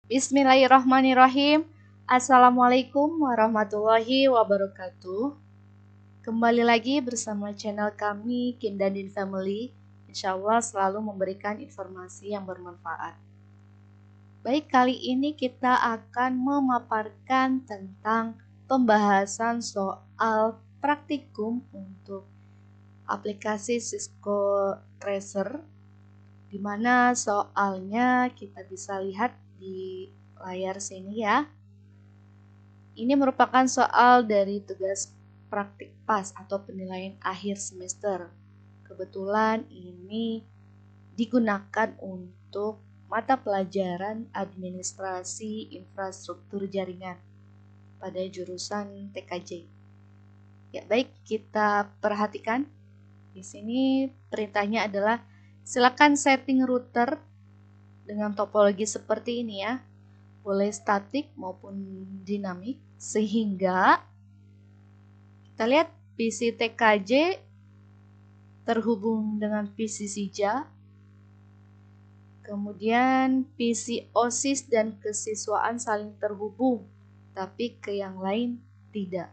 Bismillahirrahmanirrahim. Assalamualaikum warahmatullahi wabarakatuh. Kembali lagi bersama channel kami Kim dan Din Family. Insya Allah selalu memberikan informasi yang bermanfaat. Baik, kali ini kita akan memaparkan tentang pembahasan soal praktikum untuk aplikasi Cisco Tracer, di mana soalnya kita bisa lihat di layar sini ya. Ini merupakan soal dari tugas praktik PAS atau penilaian akhir semester. Kebetulan ini digunakan untuk mata pelajaran administrasi infrastruktur jaringan pada jurusan TKJ. Ya, baik, kita perhatikan. Di sini perintahnya adalah silakan setting router dengan topologi seperti ini ya, boleh statik maupun dinamik, sehingga kita lihat PC TKJ terhubung dengan PC SIJA, kemudian PC OSIS dan kesiswaan saling terhubung, tapi ke yang lain tidak.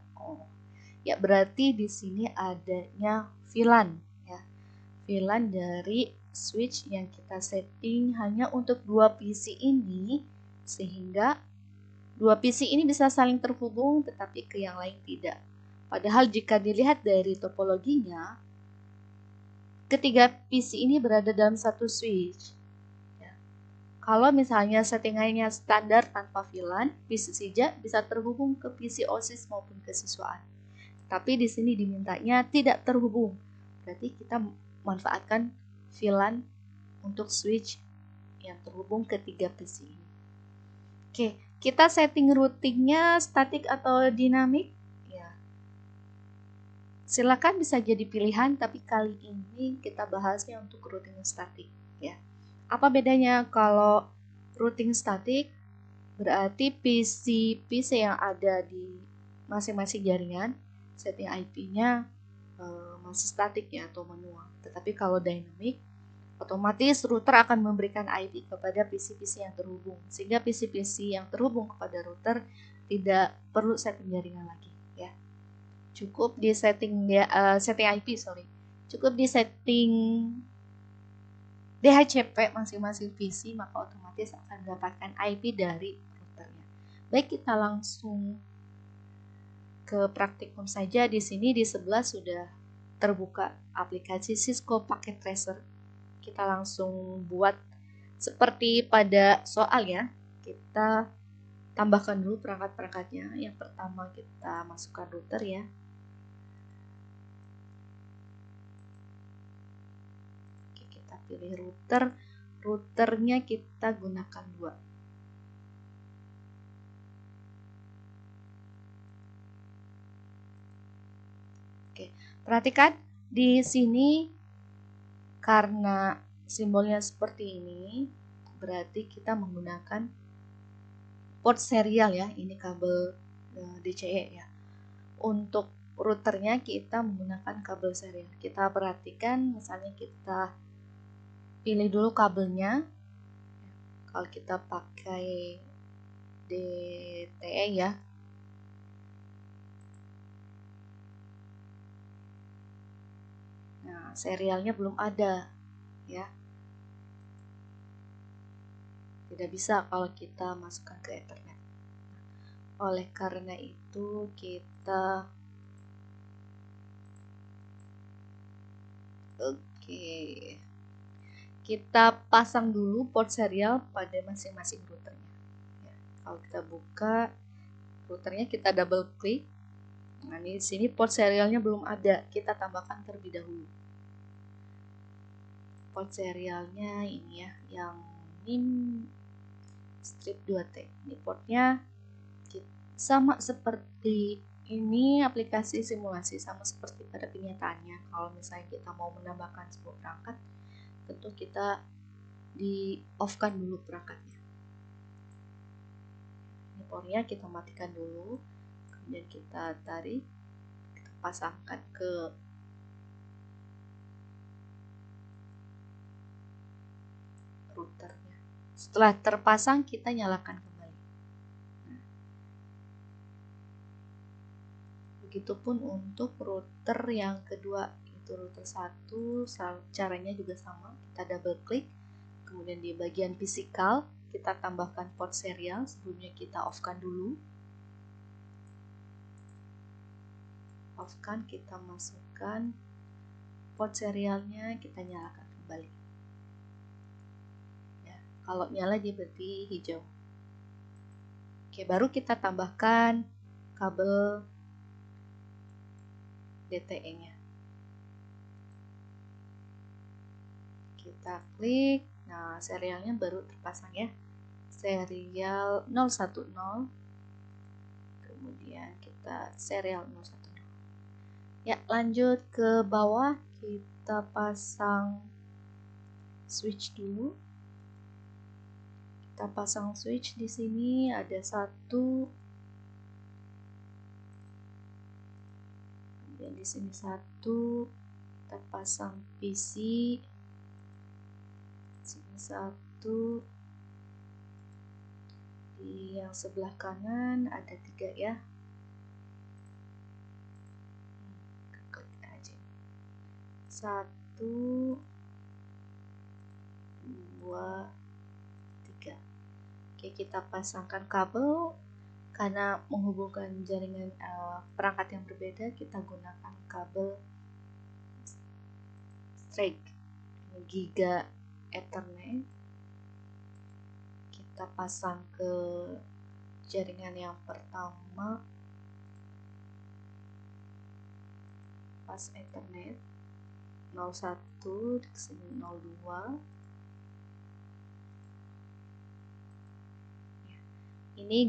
Ya, berarti di sini adanya VLAN ya. VLAN dari switch yang kita setting hanya untuk dua PC ini, sehingga dua PC ini bisa saling terhubung tetapi ke yang lain tidak. Padahal jika dilihat dari topologinya, ketiga PC ini berada dalam satu switch ya. Kalau misalnya settingannya standar tanpa VLAN, PC SIJA bisa terhubung ke PC OSIS maupun kesiswaan. Tapi di sini dimintanya tidak terhubung, berarti kita manfaatkan VLAN untuk switch yang terhubung ke tiga PC ini. Oke, kita setting routingnya statik atau dinamik ya. Silakan, bisa jadi pilihan, tapi kali ini kita bahasnya untuk routing statik ya. Apa bedanya kalau routing statik? Berarti PC yang ada di masing-masing jaringan setting IP-nya masih statik ya atau manual. Tetapi kalau dynamic, otomatis router akan memberikan IP kepada PC-PC yang terhubung, sehingga PC-PC yang terhubung kepada router tidak perlu setting jaringan lagi ya. Cukup di setting setting IP, cukup di setting DHCP masing-masing PC, maka otomatis akan mendapatkan IP dari routernya. Baik, kita langsung ke praktikum saja. Di sini di sebelah sudah terbuka aplikasi Cisco Packet Tracer. Kita langsung buat seperti pada soal ya. Kita tambahkan dulu perangkat-perangkatnya. Yang pertama kita masukkan router ya. Oke, kita pilih router. Routernya kita gunakan 2. Oke, perhatikan di sini karena simbolnya seperti ini, berarti kita menggunakan port serial ya. Ini kabel DCE ya. Untuk routernya kita menggunakan kabel serial. Kita perhatikan, misalnya kita pilih dulu kabelnya. Kalau kita pakai DTE ya, nah serialnya belum ada ya, tidak bisa kalau kita masukkan ke Ethernet. Oleh karena itu kita kita pasang dulu port serial pada masing-masing routernya ya. Kalau kita buka routernya, kita double klik. Nah, di sini port serialnya belum ada, kita tambahkan terlebih dahulu. Port serialnya ini ya, yang NIM strip 2T. Ini portnya sama seperti ini, aplikasi simulasi sama seperti pada kenyataannya. Kalau misalnya kita mau menambahkan sebuah perangkat, tentu kita di off-kan dulu perangkatnya. Ini portnya kita matikan dulu, kemudian kita tarik, kita pasangkan ke routernya. Setelah terpasang, kita nyalakan kembali. Begitupun untuk router yang kedua, itu router 1, caranya juga sama. Kita double klik, kemudian di bagian fisikal kita tambahkan port serial. Sebelumnya kita off-kan dulu. Off-kan, kita masukkan port serialnya, kita nyalakan kembali. Ya, kalau nyala dia berarti hijau. Oke, baru kita tambahkan kabel DTE-nya. Kita klik, nah serialnya baru terpasang ya. Serial 010. Kemudian kita serial 010. Ya, lanjut ke bawah, kita pasang switch dulu. Kita pasang switch di sini ada 1. Kemudian di sini 1. Kita pasang PC. Sini 1. Di yang sebelah kanan ada 3 ya. Klik aja. 1, 2, 3. Oke, kita pasangkan kabel. Karena menghubungkan jaringan perangkat yang berbeda, kita gunakan kabel straight Giga Ethernet. Kita pasang ke jaringan yang pertama, pas Ethernet 01, di sini 02. Ini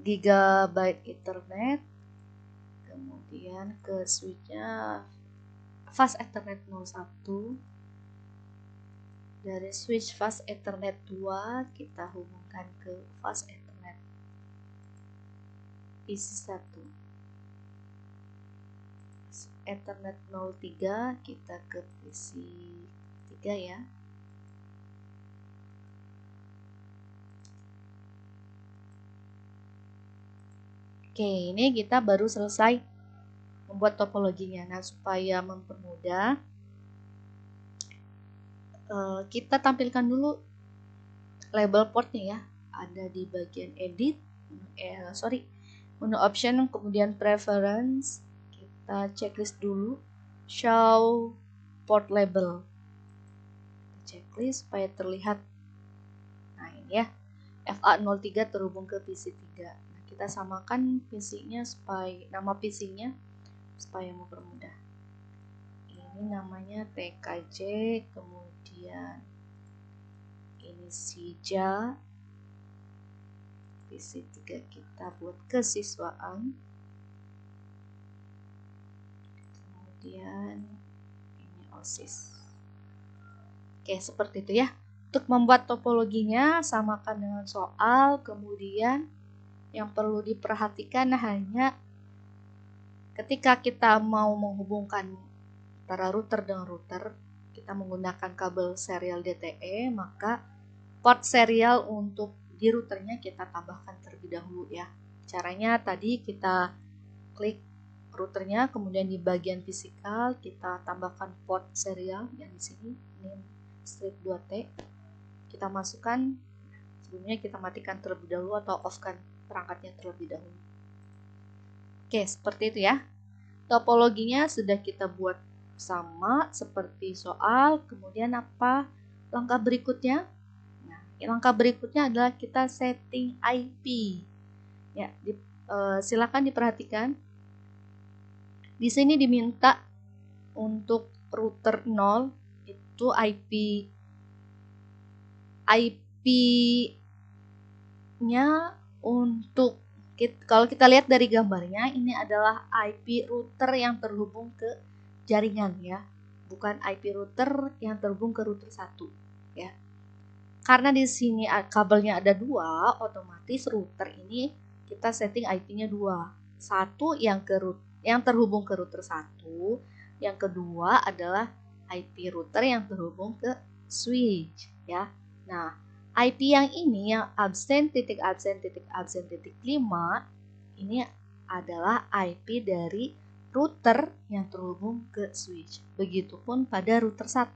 gigabyte Ethernet. Kemudian ke switchnya fast Ethernet 01. Dari switch fast Ethernet 2 kita hubungkan ke fast Ethernet PC 1. Ethernet 03 kita ke PC 3 ya. Oke, ini kita baru selesai membuat topologinya. Nah, supaya mempermudah, kita tampilkan dulu label portnya ya. Ada di bagian edit, menu option, kemudian preference. Kita checklist dulu, show port label. Kita checklist supaya terlihat. Nah, ini ya, FA03 terhubung ke PC 3. Nah, kita samakan PC-nya supaya nama PC-nya supaya mempermudah. Ini namanya TKJ, kemudian ini Sija. PC 3 kita buat kesiswaan. Kemudian ini OSIS. Oke, seperti itu ya. Untuk membuat topologinya samakan dengan soal. Kemudian yang perlu diperhatikan hanya ketika kita mau menghubungkan antara router dengan router, kita menggunakan kabel serial DTE, maka port serial untuk di routernya kita tambahkan terlebih dahulu ya. Caranya tadi kita klik routernya, kemudian di bagian fisikal kita tambahkan port serial yang di sini, ini strip 2T. Kita masukkan, sebelumnya kita matikan terlebih dahulu atau off-kan perangkatnya terlebih dahulu. Oke, seperti itu ya. Topologinya sudah kita buat sama seperti soal. Kemudian apa langkah berikutnya? Nah, langkah berikutnya adalah kita setting IP. Ya, silakan diperhatikan. Di sini diminta untuk router 0 itu IP-nya untuk kalau kita lihat dari gambarnya, ini adalah IP router yang terhubung ke jaringan ya, bukan IP router yang terhubung ke router 1 ya. Karena di sini kabelnya ada 2, otomatis router ini kita setting IP-nya 2. Satu yang terhubung ke router 1, yang kedua adalah IP router yang terhubung ke switch ya. Nah, IP yang ini yang absen titik absen titik absen titik 5 ini adalah IP dari router yang terhubung ke switch. Begitupun pada router 1.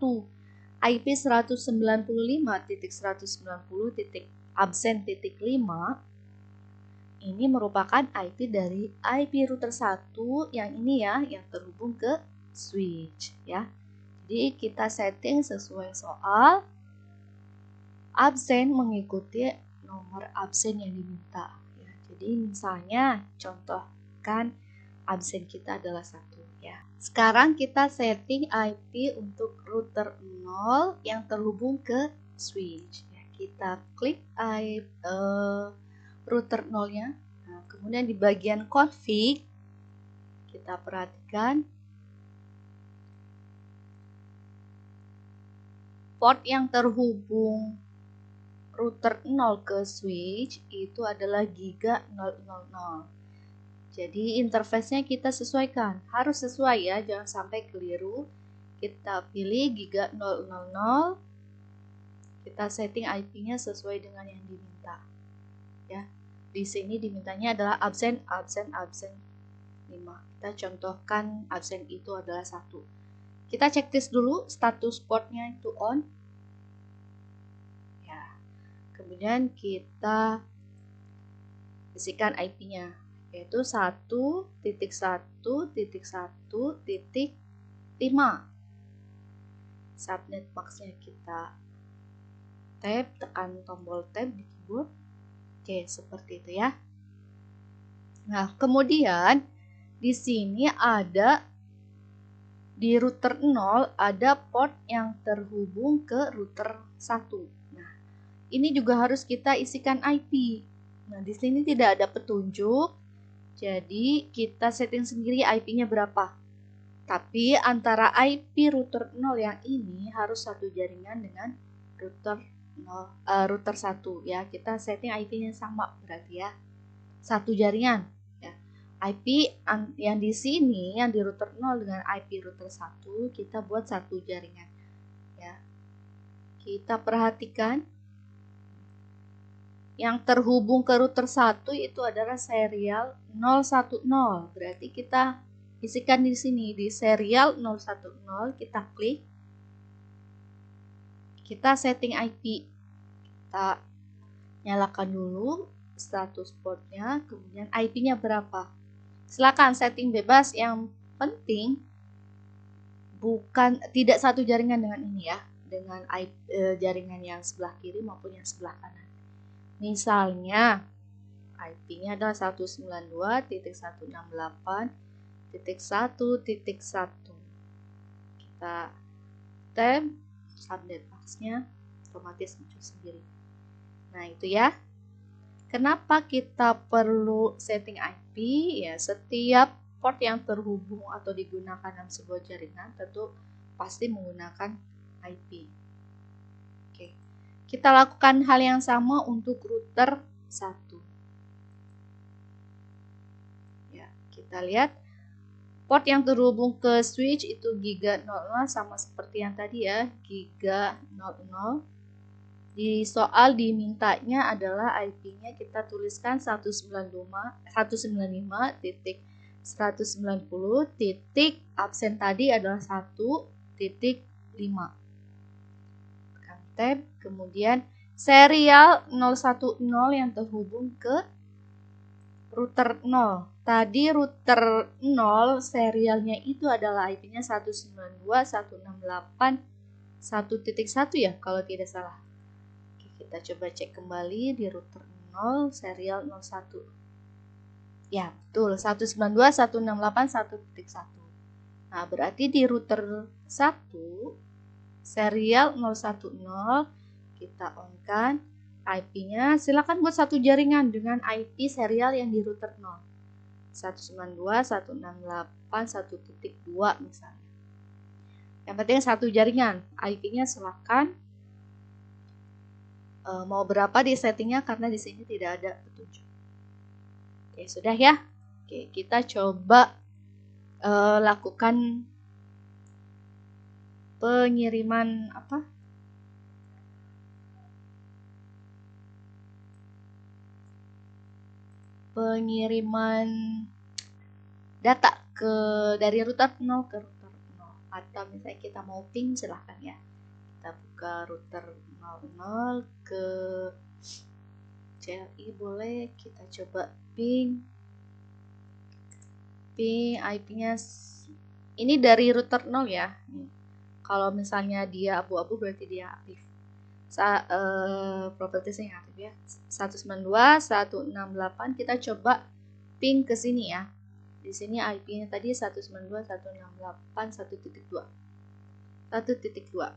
IP 195.190.absen.5 ini merupakan IP dari IP router 1 yang ini ya, yang terhubung ke switch ya. Jadi kita setting sesuai soal, absen mengikuti nomor absen yang diminta ya. Jadi misalnya contohkan absen kita adalah 1 ya. Sekarang kita setting IP untuk router 0 yang terhubung ke switch ya. Kita klik router 0-nya. Nah, kemudian di bagian config kita perhatikan port yang terhubung router 0 ke switch itu adalah giga 000. Jadi interface-nya kita sesuaikan, harus sesuai ya, jangan sampai keliru. Kita pilih giga 000, kita setting IP-nya sesuai dengan yang diminta ya. Di sini dimintanya adalah absen 5. Kita contohkan absen itu adalah 1. Kita checklist dulu status portnya itu on ya. Kemudian kita isikan IP-nya yaitu 1.1.1.5. Subnet max-nya kita tab, tekan tombol tab di keyboard. Oke, seperti itu ya. Nah, kemudian di sini ada di router 0 ada port yang terhubung ke router 1. Nah, ini juga harus kita isikan IP. Nah, di sini tidak ada petunjuk. Jadi, kita setting sendiri IP-nya berapa. Tapi antara IP router 0 yang ini harus satu jaringan dengan router 1 ya. Kita setting IP-nya sama berarti ya. Satu jaringan ya. IP yang di sini yang di router 0 dengan IP router 1 kita buat satu jaringan ya. Kita perhatikan yang terhubung ke router 1 itu adalah serial 010. Berarti kita isikan di sini di serial 010, kita klik. Kita setting IP. Kita nyalakan dulu status portnya, kemudian IP-nya berapa. Silakan setting bebas, yang penting tidak satu jaringan dengan ini ya, dengan jaringan yang sebelah kiri maupun yang sebelah kanan. Misalnya IP-nya adalah 192.168.1.1. Kita tab subnet max-nya, otomatis muncul sendiri. Nah, itu ya. Kenapa kita perlu setting IP? Ya, setiap port yang terhubung atau digunakan dalam sebuah jaringan tentu pasti menggunakan IP. Oke. Kita lakukan hal yang sama untuk router 1. Ya, kita lihat port yang terhubung ke switch itu giga 00 sama seperti yang tadi ya, giga 00. Di soal dimintanya adalah IP-nya kita tuliskan 195.190. Absen tadi adalah 1.5. Tekan tab, kemudian serial 010 yang terhubung ke router 0. Tadi router 0 serialnya itu adalah IP-nya 192.168.1.1 ya kalau tidak salah. Kita coba cek kembali di router 0 serial 01. Ya, betul, 192.168.1.1. Nah, berarti di router 1 serial 010 kita on-kan IP-nya. Silakan buat satu jaringan dengan IP serial yang di router 0. 192.168.1.2 misalnya. Yang penting satu jaringan. IP-nya silakan mau berapa di settingnya karena di sini tidak ada petunjuk. Oke, sudah ya. Oke, kita coba lakukan pengiriman Pengiriman data dari router 0 ke router 0, atau misalnya kita mau ping, silahkan ya, kita buka router 00 ke CLI, boleh kita coba ping IP-nya ini dari router 0 ya. Kalau misalnya dia abu-abu berarti dia aktif. Propertiesnya yang aktif ya. 192.168, kita coba ping ke sini ya. Di sini IP-nya tadi 192.168.1.2. 1.2.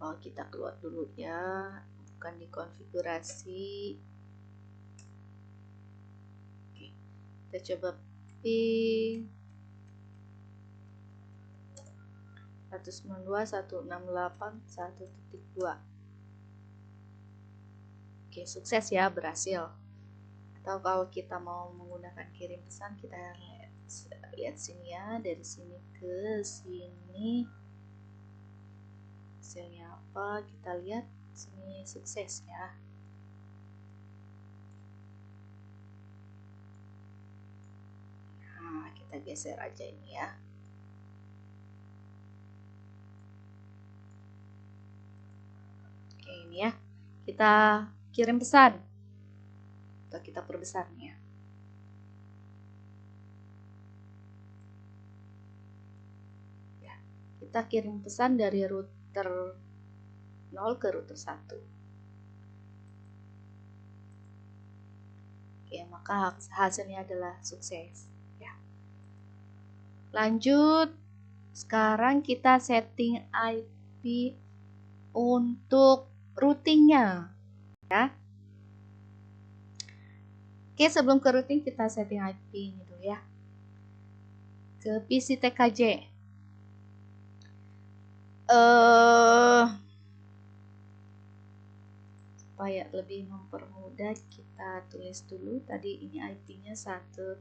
Oh, kita keluar dulu ya. Bukan di konfigurasi. Oke. Kita coba ping 192.168.1.2. Oke, sukses ya, berhasil. Atau kalau kita mau menggunakan kirim pesan, kita lihat sini ya, dari sini ke sini hasilnya apa, kita lihat sini, sukses ya. Nah, kita geser aja ini ya. Oke, ini ya, kita kirim pesan atau kita perbesar nih ya. Kita kirim pesan dari router 0 ke router 1. Oke, maka hasilnya adalah sukses ya. Lanjut, sekarang kita setting IP untuk routingnya ya. Oke, sebelum ke routing kita setting IP ini dulu ya. Ke PC TKJ. Supaya lebih mempermudah, kita tulis dulu tadi ini IP-nya 1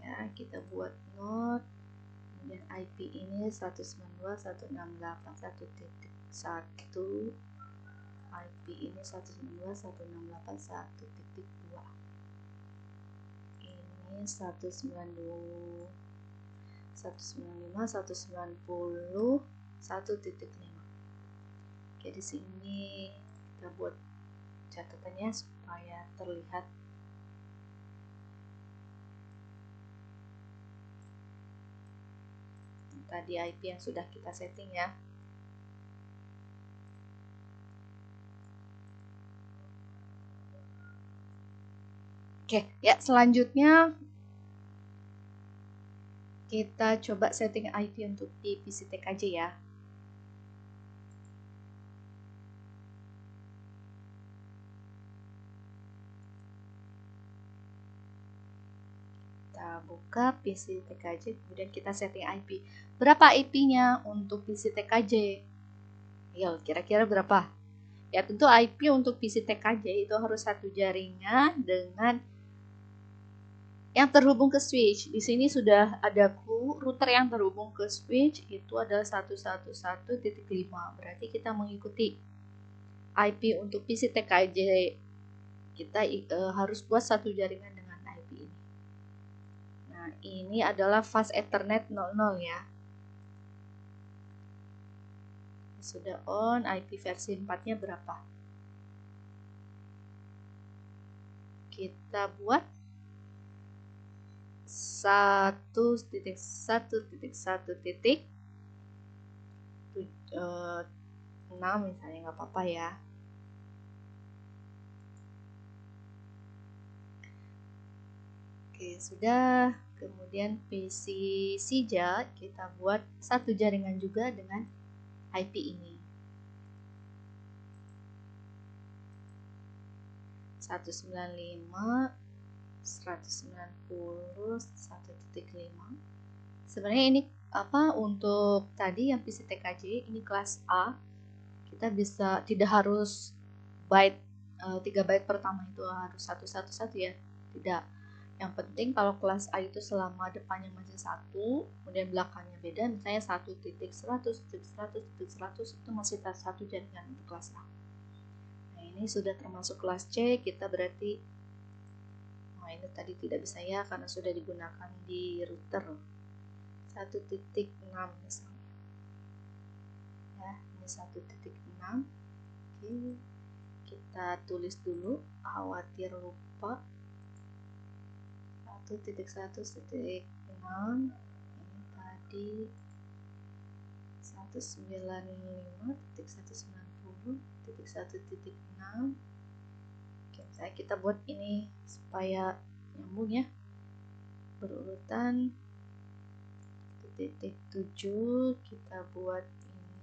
ya, kita buat note, kemudian IP ini 192.168.1.1, IP ini 192.168.1.2, ini 195.190.1.5. Oke, di sini kita buat catatannya supaya terlihat. Tadi IP yang sudah kita setting ya. Oke, ya selanjutnya kita coba setting IP untuk di PC TKJ ya. Kita buka PC TKJ, kemudian kita setting IP. Berapa IP-nya untuk PC TKJ? Ya, kira-kira berapa? Ya, tentu IP untuk PC TKJ itu harus satu jaringan dengan yang terhubung ke switch. Di sini sudah ada router yang terhubung ke switch itu adalah 111.5. Berarti kita mengikuti IP untuk PC TKJ, kita harus buat satu jaringan dengan IP ini. Nah, ini adalah fast Ethernet 00 ya. Sudah on, IP versi 4-nya berapa? Kita buat 1.1.1.6 misalnya, nggak apa-apa ya. Oke, sudah. Kemudian PC Sija kita buat satu jaringan juga dengan IP ini. 195.190.1.5. Sebenarnya ini apa, untuk tadi yang PC TKJ ini kelas A, kita bisa tidak harus byte 3 byte pertama itu harus 111 ya, tidak. Yang penting kalau kelas A itu selama depannya masih 1, kemudian belakangnya beda, misalnya 1.100.100.100 itu masih satu jaringan untuk kelas A. ini sudah termasuk kelas C, kita berarti ini tadi tidak bisa ya karena sudah digunakan di router 1.6 misalnya ya, ini 1.6. Oke, kita tulis dulu, khawatir lupa. 1.1.6 ini tadi 195.190.1.6. Oke, misalnya kita buat ini supaya nyambung ya, berurutan. Titik 7 kita buat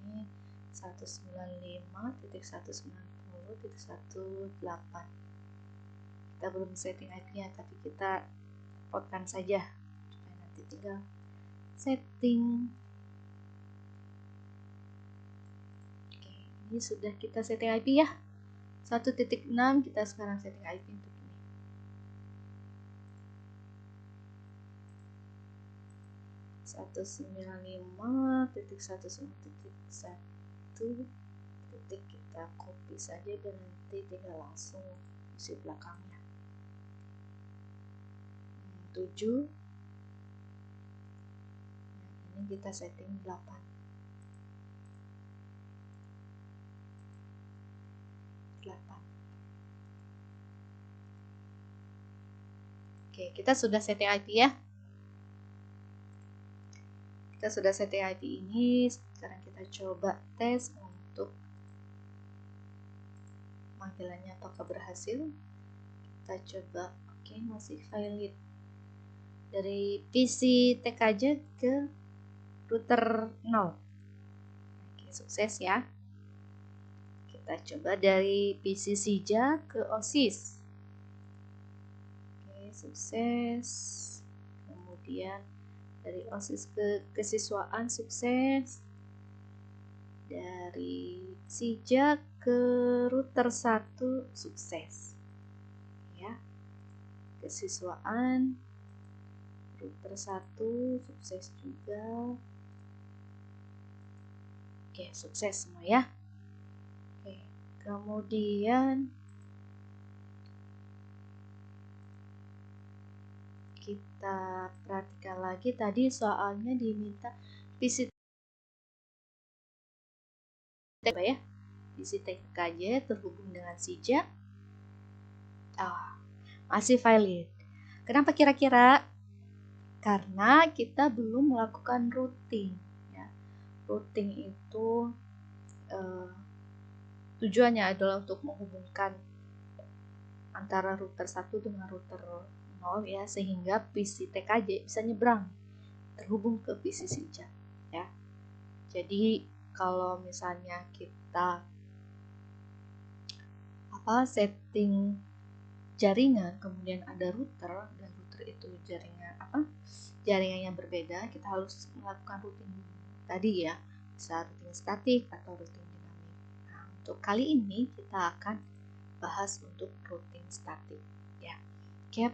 ini 195.190.18. kita belum setting IP-nya, tapi kita potkan saja supaya nanti tinggal setting. Oke, ini sudah kita setting IP ya, 1.6. kita sekarang setting IP untuk ini. Satu 195.191.1 titik kita copy saja dan nanti tinggal langsung isi belakangnya. 7 ini kita setting 8. Oke, kita sudah setting IP ya. Kita sudah setting IP ini. Sekarang kita coba tes untuk panggilannya apakah berhasil. Kita coba. Oke, masih valid. Dari PC TKJ ke router 0. Oke, sukses ya. Kita coba dari PC Sija ke OSIS. Oke, sukses. Kemudian dari OSIS ke kesiswaan, sukses. Dari Sija ke router 1, sukses. Ya. Kesiswaan router 1 sukses juga. Oke, sukses semua ya. Oke, kemudian kita perhatikan lagi, tadi soalnya diminta PC ya, PC TKJ terhubung dengan Sija. Masih valid. Kenapa kira-kira? Karena kita belum melakukan routing ya. Routing itu tujuannya adalah untuk menghubungkan antara router 1 dengan router 0 ya, sehingga PC TKJ bisa nyebrang terhubung ke PC Sija ya. Jadi kalau misalnya kita setting jaringan, kemudian ada router dan router itu jaringan yang berbeda, kita harus melakukan routing tadi ya, bisa routing statik atau routing dinamik. Nah, untuk kali ini kita akan bahas untuk routing statik ya. Oke,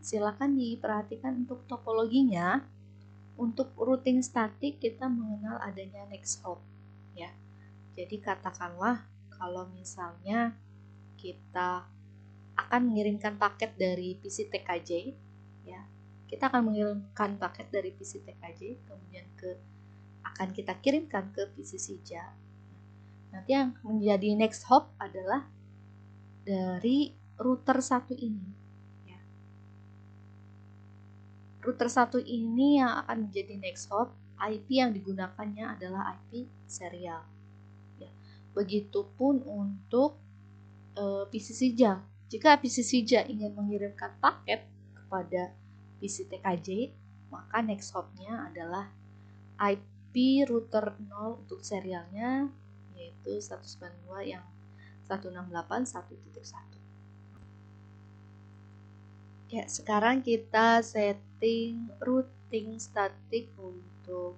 silakan diperhatikan untuk topologinya. Untuk routing statik kita mengenal adanya next hop ya. Jadi katakanlah kalau misalnya kita akan mengirimkan paket dari PC TKJ ya. Kita akan mengirimkan paket dari PC TKJ kemudian akan kita kirimkan ke PC Sija. Nanti yang menjadi next hop adalah dari router 1 ini ya. Router 1 ini yang akan menjadi next hop, IP yang digunakannya adalah IP serial ya. Begitupun untuk PC Sija. Jika PC Sija ingin mengirimkan paket kepada PC TKJ, maka next hop-nya adalah IP router 0 untuk serialnya, yaitu 192 yang 168.1.1. Ya, sekarang kita setting routing statik untuk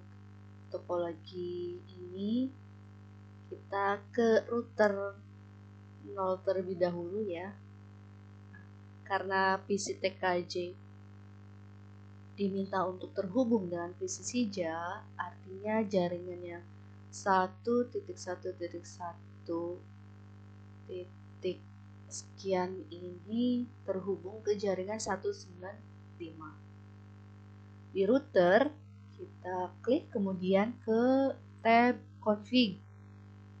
topologi ini. Kita ke router 0 terlebih dahulu ya. Karena PC TKJ diminta untuk terhubung dengan PC Sija, artinya jaringannya 1.1.1 titik sekian ini terhubung ke jaringan 195. Di router, kita klik kemudian ke tab config.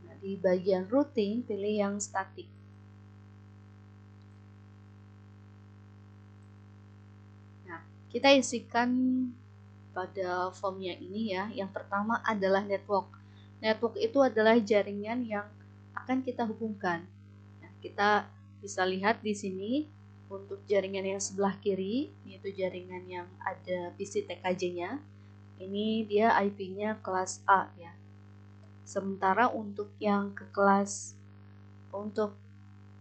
Nah, di bagian routing, pilih yang static. Nah, kita isikan pada formnya ini ya. Yang pertama adalah network. Network itu adalah jaringan yang akan kita hubungkan. Nah, kita bisa lihat di sini untuk jaringan yang sebelah kiri, yaitu jaringan yang ada PC TKJ-nya. Ini dia IP-nya kelas A ya. Sementara untuk yang ke kelas untuk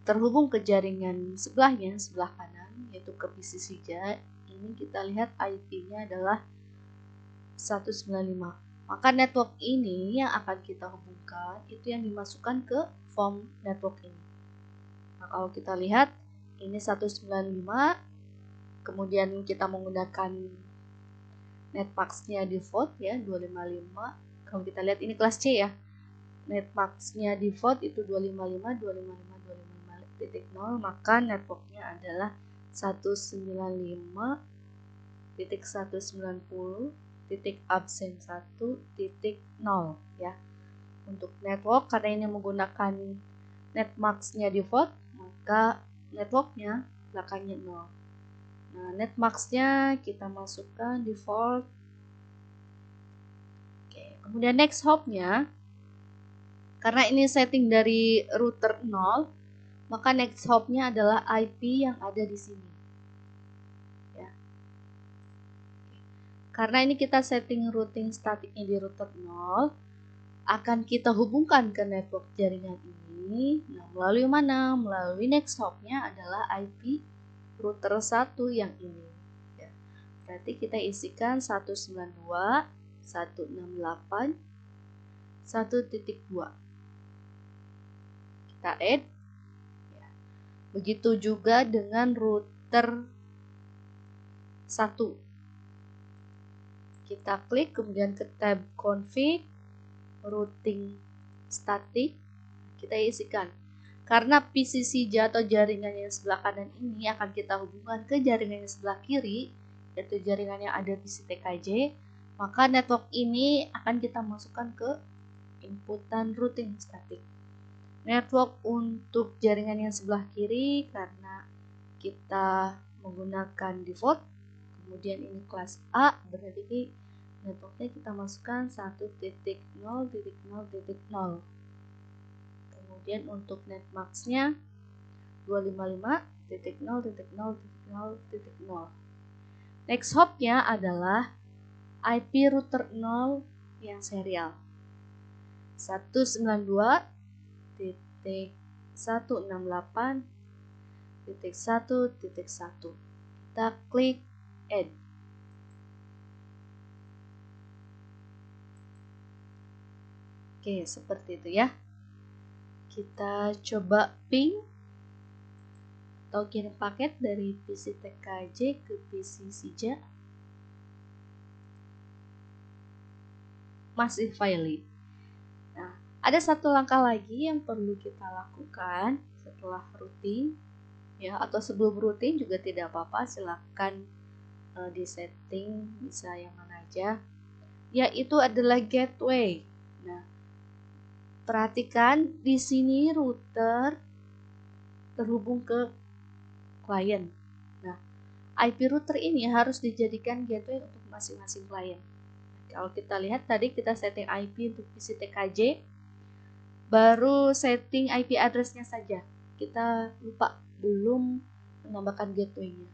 terhubung ke jaringan sebelahnya, sebelah kanan, yaitu ke PC Sija, ini kita lihat IP-nya adalah 195. Maka network ini yang akan kita hubungkan itu yang dimasukkan ke form network ini. Nah, kalau kita lihat ini 195, kemudian kita menggunakan netmax-nya default ya 255. Kalau kita lihat ini kelas C ya. Netmax-nya default itu 255, 255, 255.0, maka networknya adalah 195.190.absen1.0 ya. Untuk network, karena ini menggunakan netmax-nya default, maka networknya belakangnya 0. Nah, netmax-nya kita masukkan default. Oke, kemudian next hop-nya, karena ini setting dari router 0, maka next hop-nya adalah IP yang ada di sini. Ya. Karena ini kita setting routing statiknya di router 0, akan kita hubungkan ke network jaringan ini. Nah, melalui mana? Melalui next hop-nya adalah IP router 1 yang ini. Ya. Berarti kita isikan 192.168.1.2. Kita add. Ya. Begitu juga dengan router 1. Kita klik kemudian ke tab config, routing static, kita isikan. Karena PC Sija atau jaringan yang sebelah kanan ini akan kita hubungkan ke jaringan yang sebelah kiri, yaitu jaringan yang ada PC TKJ, maka network ini akan kita masukkan ke inputan routing static. Network untuk jaringan yang sebelah kiri karena kita menggunakan default, kemudian ini kelas A, berarti networknya kita masukkan 1.0.0.0. Kemudian untuk netmax-nya 255.0.0.0.0. Next hop-nya adalah IP router 0 yang serial 192.168.1.1. Kita klik add. Oke, seperti itu ya. Kita coba ping atau kirim paket dari PC TKJ ke PC Sija. Masih valid. Nah, ada satu langkah lagi yang perlu kita lakukan setelah routing ya, atau sebelum routing juga tidak apa-apa, silakan di setting bisa yang mana aja, yaitu adalah gateway. Nah, perhatikan di sini router terhubung ke klien. Nah, IP router ini harus dijadikan gateway untuk masing-masing klien. Kalau kita lihat tadi kita setting IP untuk PC TKJ, baru setting IP address-nya saja. Kita lupa belum menambahkan gateway-nya.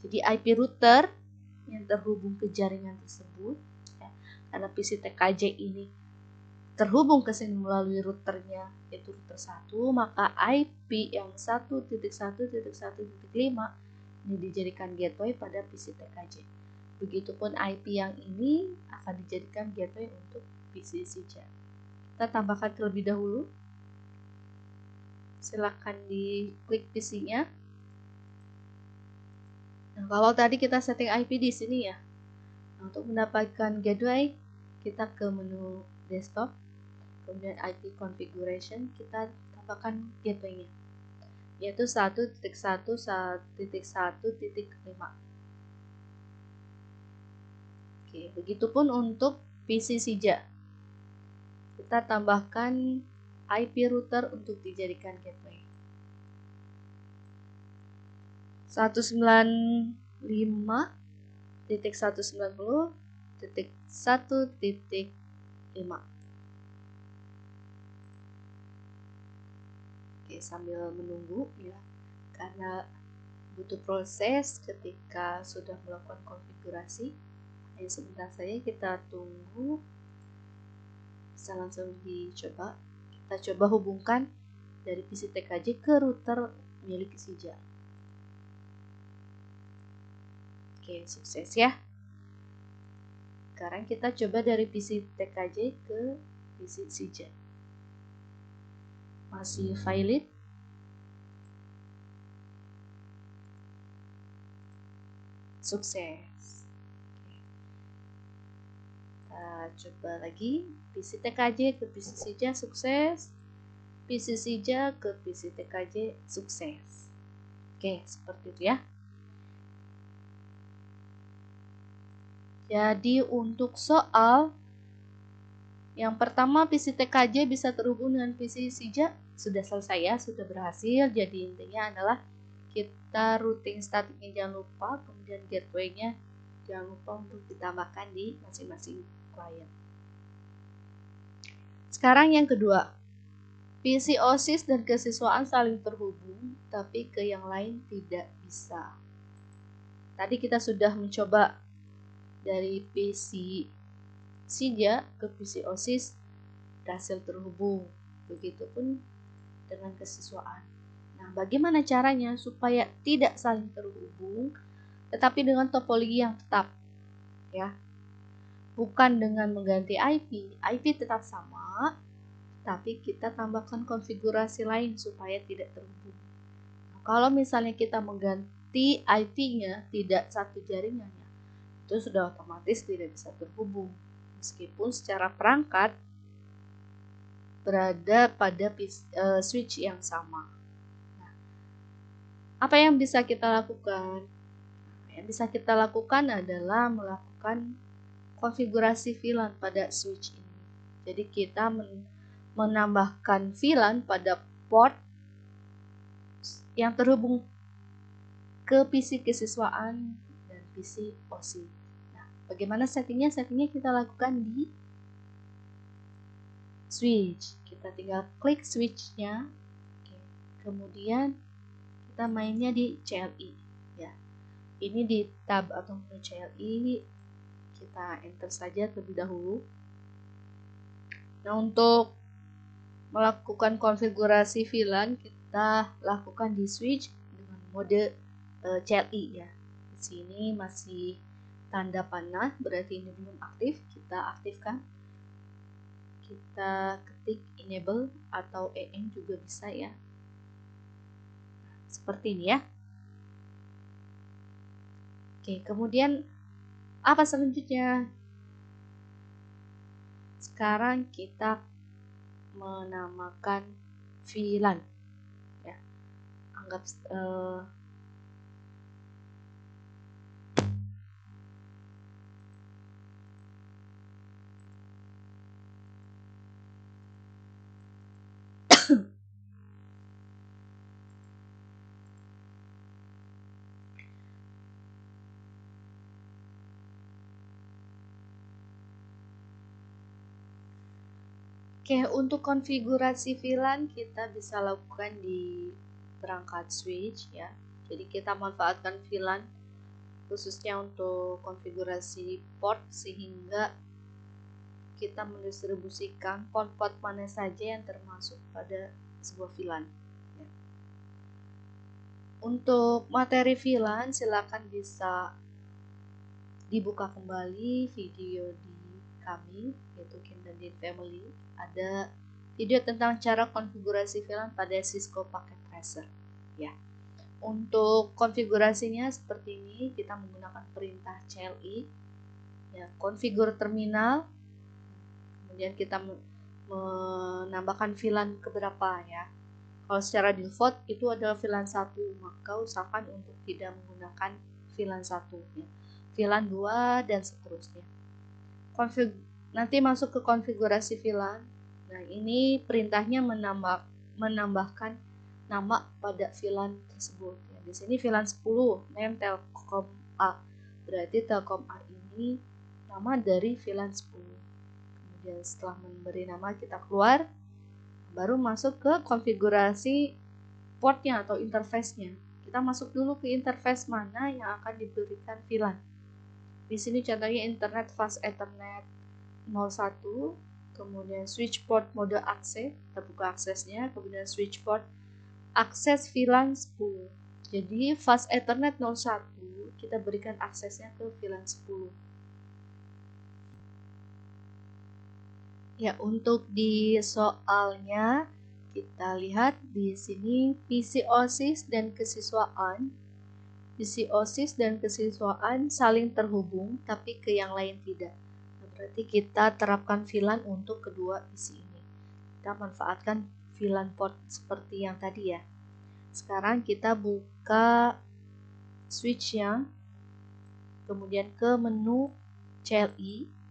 Jadi IP router yang terhubung ke jaringan tersebut, ya, karena PC TKJ ini terhubung ke sini melalui routernya, yaitu router 1, maka IP yang 1.1.1.5 ini dijadikan gateway pada PC TKJ. Begitupun IP yang ini akan dijadikan gateway untuk PC Sija. Kita tambahkan terlebih dahulu. Silakan diklik PC-nya. Nah, kalau tadi kita setting IP di sini ya. Nah, untuk mendapatkan gateway, kita ke menu desktop, kemudian IP configuration, kita tambahkan gateway-nya. yaitu 1.1.1.5. Oke, begitupun untuk PC SIJA. Kita tambahkan IP router untuk dijadikan gateway. 195.190.1.5. Oke, sambil menunggu ya, karena butuh proses ketika sudah melakukan konfigurasi. Sebentar saja kita tunggu. Bisa langsung dicoba. Kita coba hubungkan dari PC TKJ ke router milik SIJA. Oke, sukses ya. Sekarang kita coba dari PC TKJ ke PC SIJA. Masih valid. Sukses. Kita coba lagi. PC TKJ ke PC SIJA sukses. PC SIJA ke PC TKJ sukses. Oke, seperti itu ya. Jadi untuk soal yang pertama, PC TKJ bisa terhubung dengan PC SIJA sudah selesai ya, sudah berhasil. Jadi intinya adalah kita routing statiknya jangan lupa, kemudian gateway-nya jangan lupa untuk ditambahkan di masing-masing klien. Sekarang yang kedua, PC OSIS dan kesiswaan saling terhubung, tapi ke yang lain tidak bisa. Tadi kita sudah mencoba dari PC SIJA ke PC OSIS berhasil terhubung. Begitupun dengan kesiswaan. Nah, bagaimana caranya supaya tidak saling terhubung, tetapi dengan topologi yang tetap, ya? Bukan dengan mengganti IP tetap sama, tapi kita tambahkan konfigurasi lain supaya tidak terhubung. Nah, kalau misalnya kita mengganti IP-nya tidak satu jaringan, itu sudah otomatis tidak bisa terhubung, meskipun secara perangkat berada pada switch yang sama. Nah, apa yang bisa kita lakukan? Yang bisa kita lakukan adalah melakukan konfigurasi VLAN pada switch ini. Jadi kita menambahkan VLAN pada port yang terhubung ke PC kesiswaan dan PC OSI. Nah, bagaimana settingnya? Settingnya kita lakukan di switch. Kita tinggal klik switch-nya. Kemudian kita mainnya di CLI. Ya, ini di tab atau menu CLI. Kita enter saja terlebih dahulu. Nah, untuk melakukan konfigurasi VLAN kita lakukan di switch dengan mode CLI ya. Di sini masih tanda panah, berarti ini belum aktif. Kita aktifkan. Kita ketik enable atau EN juga bisa ya. Seperti ini ya. Oke, kemudian apa selanjutnya? Sekarang kita menamakan VLAN ya. Anggap Oke, untuk konfigurasi VLAN kita bisa lakukan di perangkat switch ya. Jadi kita manfaatkan VLAN khususnya untuk konfigurasi port sehingga kita mendistribusikan port-port mana saja yang termasuk pada sebuah VLAN. Ya. Untuk materi VLAN silakan bisa dibuka kembali video di kami yaitu Kindandin Family. Ada video tentang cara konfigurasi VLAN pada Cisco Packet Tracer ya. Untuk konfigurasinya seperti ini, kita menggunakan perintah CLI ya, konfigur terminal, kemudian kita menambahkan VLAN keberapa ya. Kalau secara default itu adalah VLAN 1, maka usahakan untuk tidak menggunakan VLAN 1 ya. VLAN 2 dan seterusnya. Nanti masuk ke konfigurasi VLAN. Nah, ini perintahnya menambahkan nama pada VLAN tersebut. Ya, di sini VLAN 10, name Telkom A. Berarti Telkom A ini nama dari VLAN 10. Kemudian setelah memberi nama kita keluar, baru masuk ke konfigurasi portnya atau interface-nya. Kita masuk dulu ke interface mana yang akan diberikan VLAN. Di sini contohnya Internet Fast Ethernet 01, kemudian switch port mode akses, kita buka aksesnya, kemudian switch port akses VLAN 10. Jadi Fast Ethernet 01 kita berikan aksesnya ke VLAN 10. Ya, untuk di soalnya kita lihat di sini PC OSIS dan kesiswaan. PC OSIS dan kesiswaan saling terhubung tapi ke yang lain tidak. Nah, berarti kita terapkan VLAN untuk kedua PC ini. Kita manfaatkan VLAN port seperti yang tadi ya. Sekarang kita buka switch-nya, kemudian ke menu CLI.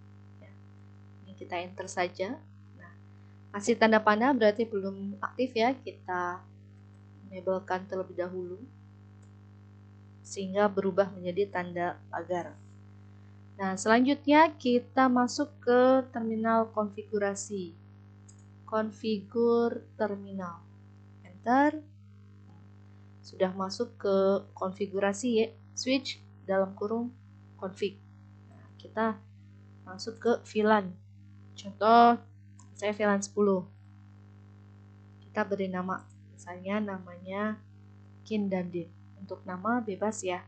Kita enter saja. Nah, masih tanda panah berarti belum aktif ya. Kita enablekan terlebih dahulu sehingga berubah menjadi tanda pagar. Nah, selanjutnya kita masuk ke terminal konfigurasi. Konfigur terminal. Enter. Sudah masuk ke konfigurasi ya. Switch dalam kurung config. Nah, kita masuk ke VLAN. Contoh, saya VLAN 10. Kita beri nama, misalnya namanya Kin dan Din. Untuk nama bebas ya.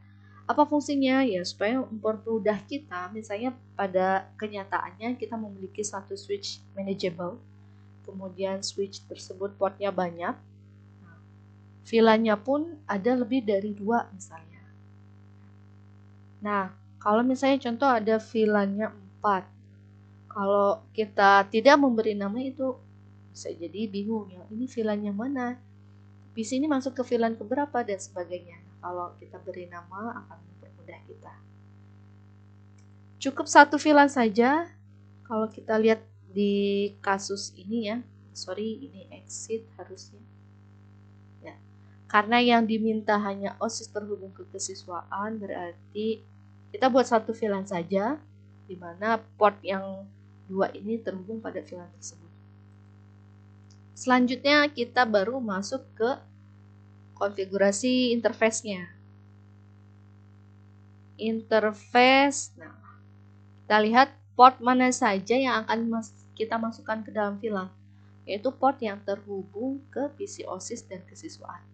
Apa fungsinya? Ya supaya mempermudah kita, misalnya pada kenyataannya kita memiliki satu switch manageable, kemudian switch tersebut portnya banyak, VLAN-nya pun ada lebih dari 2 misalnya. Nah, kalau misalnya contoh ada VLAN-nya 4, kalau kita tidak memberi nama itu bisa jadi bingung ya, ini VLAN yang mana? PC ini masuk ke VLAN keberapa dan sebagainya. Nah, kalau kita beri nama akan mempermudah kita. Cukup satu VLAN saja. Kalau kita lihat di kasus ini ya, ini exit harusnya. Ya. Karena yang diminta hanya OSIS terhubung ke kesiswaan, berarti kita buat satu VLAN saja, di mana port yang 2 ini terhubung pada VLAN tersebut. Selanjutnya kita baru masuk ke konfigurasi interface-nya. Interface, nah kita lihat port mana saja yang akan kita masukkan ke dalam VLAN, yaitu port yang terhubung ke PC OSIS dan kesiswaan.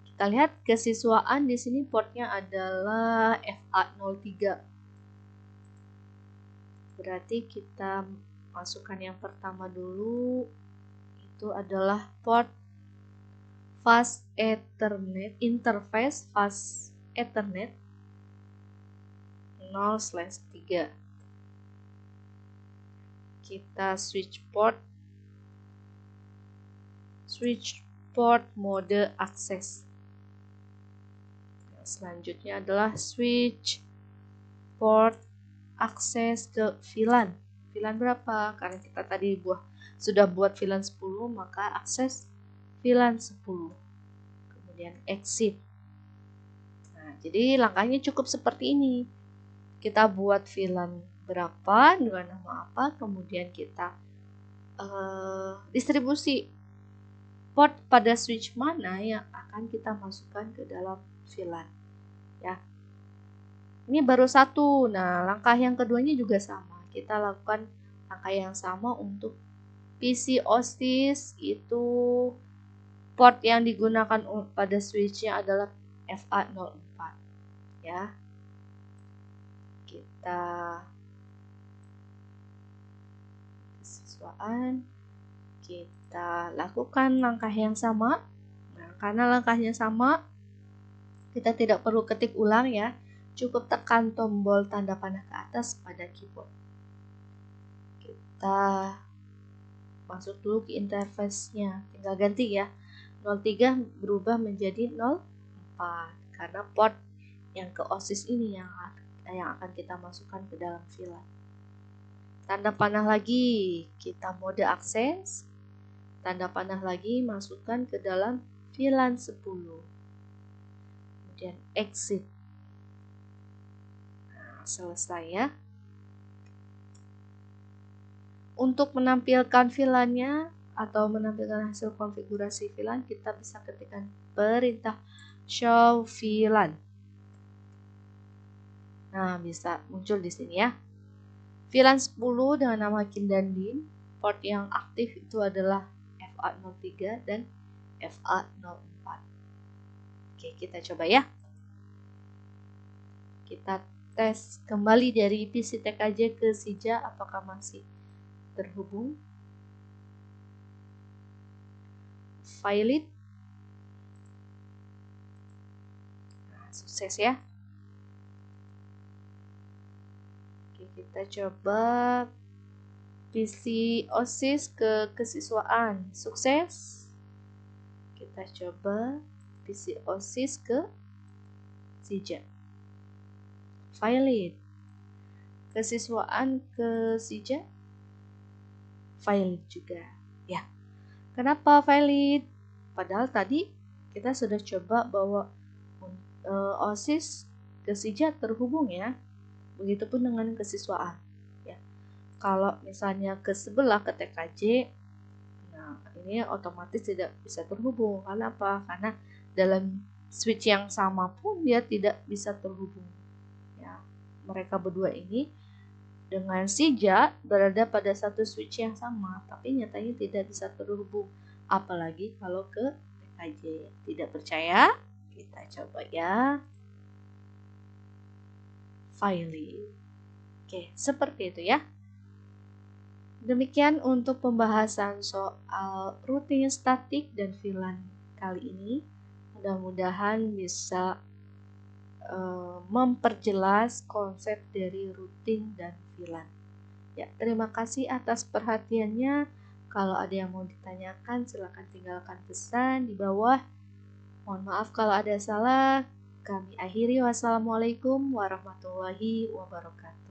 Kita lihat kesiswaan di sini portnya adalah FA03. Berarti kita masukkan yang pertama dulu, itu adalah port Fast Ethernet, interface Fast Ethernet 0/3. Kita switch port mode akses. Selanjutnya adalah switch port akses ke VLAN. VLAN berapa? Karena kita tadi sudah buat VLAN 10, maka akses VLAN 10. Kemudian exit. Nah, jadi langkahnya cukup seperti ini. Kita buat VLAN berapa, dengan nama apa, kemudian kita distribusi port pada switch mana yang akan kita masukkan ke dalam VLAN. Ya. Ini baru satu. Nah, langkah yang keduanya juga sama. Kita lakukan langkah yang sama untuk PC OSIS, itu port yang digunakan pada switchnya adalah FA04. Ya. Kita kesiswaan, kita lakukan langkah yang sama. Nah, karena langkahnya sama, kita tidak perlu ketik ulang ya. Cukup tekan tombol tanda panah ke atas pada keyboard. Kita masuk dulu ke interface-nya, tinggal ganti ya. 03 berubah menjadi 04 karena port yang ke OSIS ini yang akan kita masukkan ke dalam VLAN. Tanda panah lagi, kita mode akses. Tanda panah lagi, masukkan ke dalam VLAN 10. Kemudian exit. Nah, selesai ya. Untuk menampilkan VLAN-nya atau menampilkan hasil konfigurasi VLAN, kita bisa ketikkan perintah show VLAN. Nah, bisa muncul di sini ya. VLAN 10 dengan nama Kindandin, port yang aktif itu adalah FA03 dan FA04. Oke, kita coba ya. Kita tes kembali dari PC TKJ ke SIJA apakah masih terhubung. Valid. Nah, sukses ya. Kita coba PC OSIS ke kesiswaan, sukses. Kita coba PC OSIS ke SIJA, valid. Kesiswaan ke SIJA, valid juga ya. Kenapa valid? Padahal tadi kita sudah coba bahwa OSIS ke SIJA terhubung ya. Begitupun dengan kesiswaan ya. Kalau misalnya ke sebelah ke TKJ, nah ini otomatis tidak bisa terhubung. Karena apa? Karena dalam switch yang sama pun dia tidak bisa terhubung ya. Mereka berdua ini dengan SIJA berada pada satu switch yang sama, tapi nyatanya tidak bisa terhubung. Apalagi kalau ke TKJ. Tidak percaya? Kita coba ya. Valid. Oke, seperti itu ya. Demikian untuk pembahasan soal routing statik dan VLAN kali ini. Mudah-mudahan bisa memperjelas konsep dari routing dan VLAN. Ya, terima kasih atas perhatiannya. Kalau ada yang mau ditanyakan, silakan tinggalkan pesan di bawah. Mohon maaf kalau ada salah. Kami akhiri. Wassalamualaikum warahmatullahi wabarakatuh.